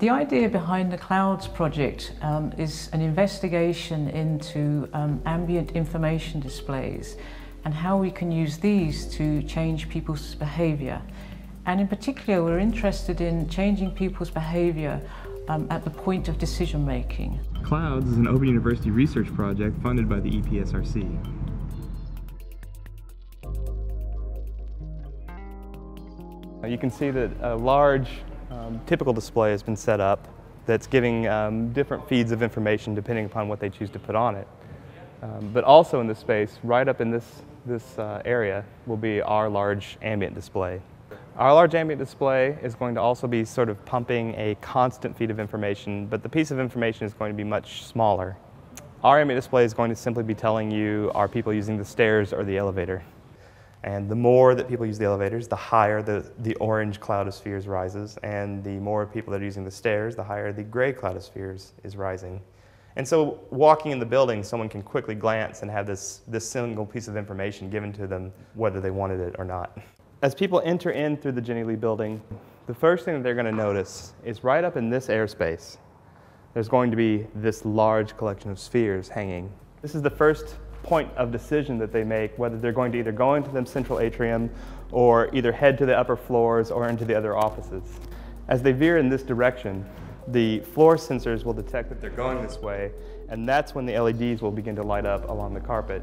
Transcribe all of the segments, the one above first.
The idea behind the Clouds project is an investigation into ambient information displays and how we can use these to change people's behaviour. And in particular, we're interested in changing people's behaviour at the point of decision making. Clouds is an Open University research project funded by the EPSRC. You can see that a large typical display has been set up that's giving different feeds of information depending upon what they choose to put on it. But also in this space, right up in this area, will be our large ambient display. Our large ambient display is going to also be sort of pumping a constant feed of information, but the piece of information is going to be much smaller. Our ambient display is going to simply be telling you, are people using the stairs or the elevator? And the more that people use the elevators, the higher the orange cloud of spheres rises, and the more people that are using the stairs, the higher the gray cloud of spheres is rising. And so walking in the building, someone can quickly glance and have this single piece of information given to them, whether they wanted it or not. As people enter in through the Jenny Lee building, the first thing that they're going to notice is right up in this airspace, there's going to be this large collection of spheres hanging. This is the first point of decision that they make, whether they're going to either go into the central atrium or either head to the upper floors or into the other offices. As they veer in this direction, the floor sensors will detect that they're going this way, and that's when the LEDs will begin to light up along the carpet.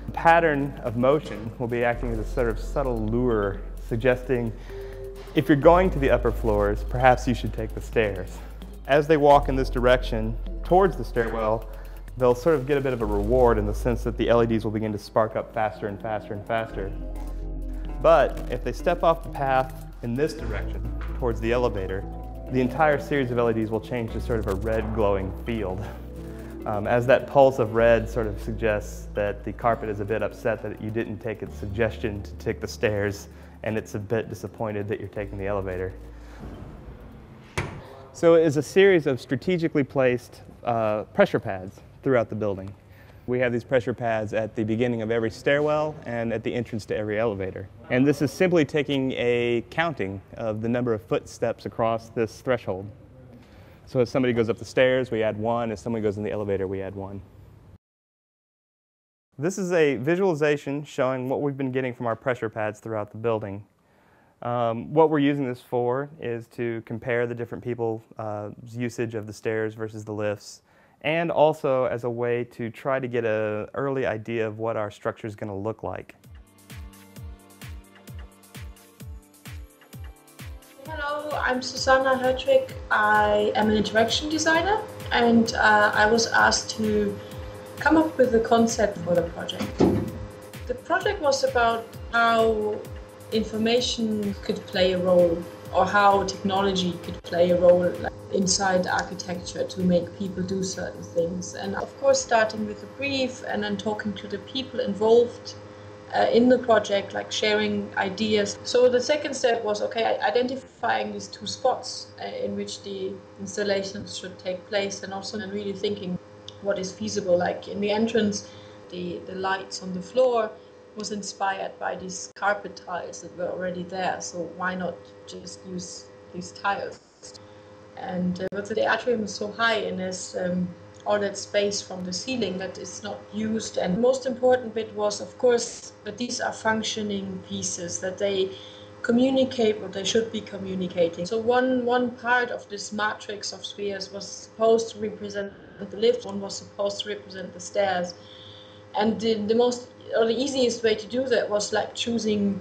The pattern of motion will be acting as a sort of subtle lure, suggesting if you're going to the upper floors, perhaps you should take the stairs. As they walk in this direction towards the stairwell, they'll sort of get a bit of a reward in the sense that the LEDs will begin to spark up faster and faster and faster. But if they step off the path in this direction towards the elevator, the entire series of LEDs will change to sort of a red glowing field. As that pulse of red sort of suggests that the carpet is a bit upset that you didn't take its suggestion to take the stairs, and it's a bit disappointed that you're taking the elevator. So it is a series of strategically placed pressure pads throughout the building. We have these pressure pads at the beginning of every stairwell and at the entrance to every elevator. And this is simply taking a counting of the number of footsteps across this threshold. So as somebody goes up the stairs, we add 1. As somebody goes in the elevator, we add 1. This is a visualization showing what we've been getting from our pressure pads throughout the building. What we're using this for is to compare the different people's usage of the stairs versus the lifts, and also as a way to try to get an early idea of what our structure is going to look like. Hello, I'm Susanna Hertwig. I am an interaction designer, and I was asked to come up with a concept for the project. The project was about how information could play a role, or how technology could play a role inside architecture to make people do certain things. And of course, starting with a brief and then talking to the people involved in the project, like sharing ideas. So the second step was, okay, identifying these 2 spots in which the installations should take place, and also then really thinking what is feasible. Like in the entrance, the lights on the floor was inspired by these carpet tiles that were already there, so why not just use these tiles? And but the atrium is so high, and there's all that space from the ceiling that is not used. And the most important bit was, of course, that these are functioning pieces, that they communicate what they should be communicating. So one part of this matrix of spheres was supposed to represent the lift, one was supposed to represent the stairs. And the easiest way to do that was like choosing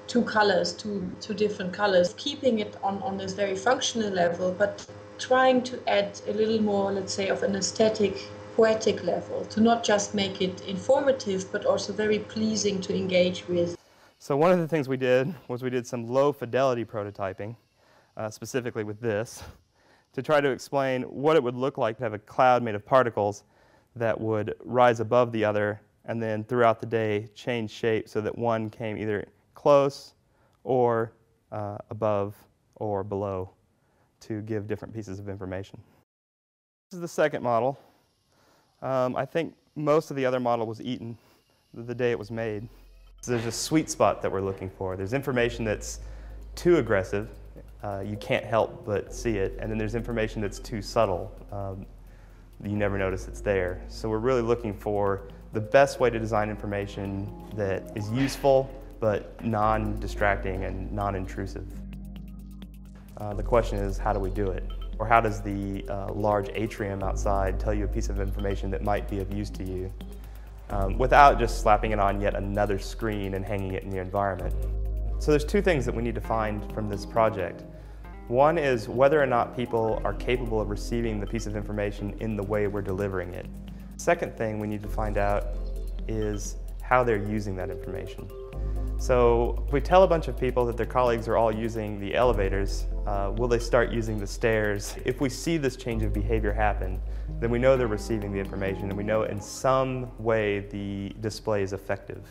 2 colors, two different colors, keeping it on this very functional level, but trying to add a little more, let's say, of an aesthetic, poetic level, to not just make it informative, but also very pleasing to engage with. So one of the things we did was we did some low fidelity prototyping, specifically with this, to try to explain what it would look like to have a cloud made of particles that would rise above the other and then throughout the day change shape so that one came either close or above or below to give different pieces of information. This is the second model. I think most of the other model was eaten the day it was made. So there's a sweet spot that we're looking for. There's information that's too aggressive you can't help but see it, and then there's information that's too subtle. You never notice it's there. So we're really looking for the best way to design information that is useful but non-distracting and non-intrusive. The question is, how do we do it? Or how does the large atrium outside tell you a piece of information that might be of use to you without just slapping it on yet another screen and hanging it in your environment? So there's two things that we need to find from this project. One is whether or not people are capable of receiving the piece of information in the way we're delivering it. Second thing we need to find out is how they're using that information. So if we tell a bunch of people that their colleagues are all using the elevators, will they start using the stairs? If we see this change of behavior happen, then we know they're receiving the information and we know in some way the display is effective.